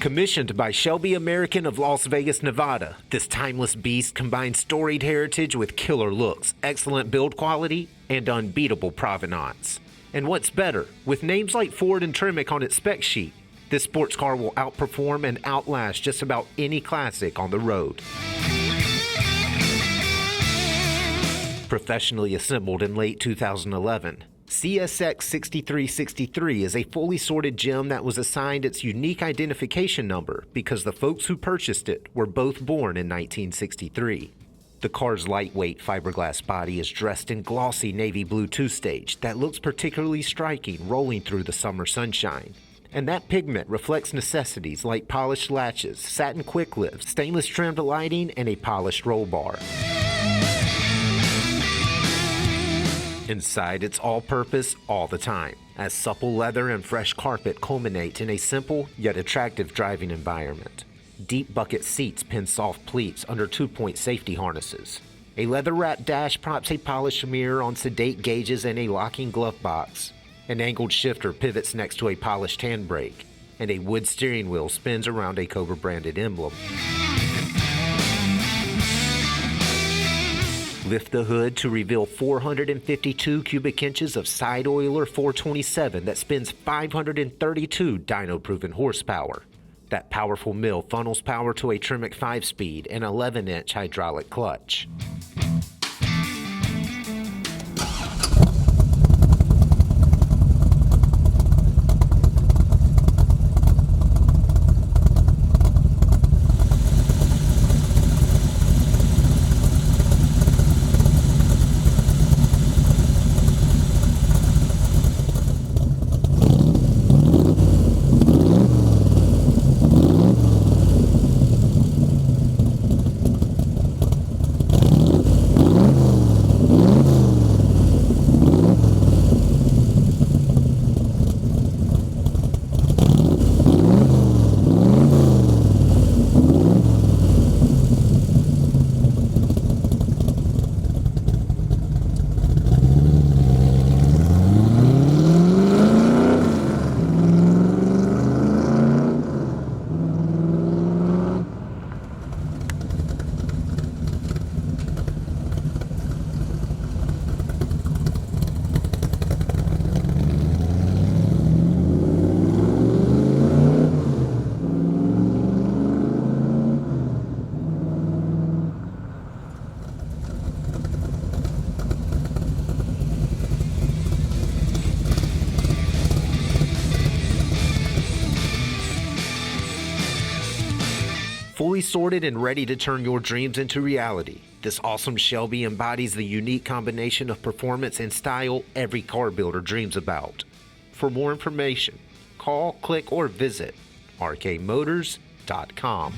Commissioned by Shelby American of Las Vegas, Nevada, this timeless beast combines storied heritage with killer looks, excellent build quality, and unbeatable provenance. And what's better, with names like Ford and Tremec on its spec sheet, this sports car will outperform and outlast just about any classic on the road. Professionally assembled in late 2011, CSX6063 is a fully sorted gem that was assigned its unique identification number because the folks who purchased it were both born in 1963. The car's lightweight fiberglass body is dressed in glossy navy blue two-stage that looks particularly striking rolling through the summer sunshine. And that pigment reflects necessities like polished latches, satin quick lifts, stainless trimmed lighting, and a polished roll bar. Inside, it's all-purpose all the time, as supple leather and fresh carpet culminate in a simple yet attractive driving environment. Deep bucket seats pin soft pleats under 2-point safety harnesses. A leather-wrapped dash props a polished mirror on sedate gauges and a locking glove box. An angled shifter pivots next to a polished handbrake, and a wood steering wheel spins around a Cobra-branded emblem. Lift the hood to reveal 452 cubic inches of side oiler 427 that spins 532 dyno-proven horsepower. That powerful mill funnels power to a Tremec 5-speed and 11-inch hydraulic clutch. Fully sorted and ready to turn your dreams into reality, this awesome Shelby embodies the unique combination of performance and style every car builder dreams about. For more information, call, click, or visit rkmotors.com.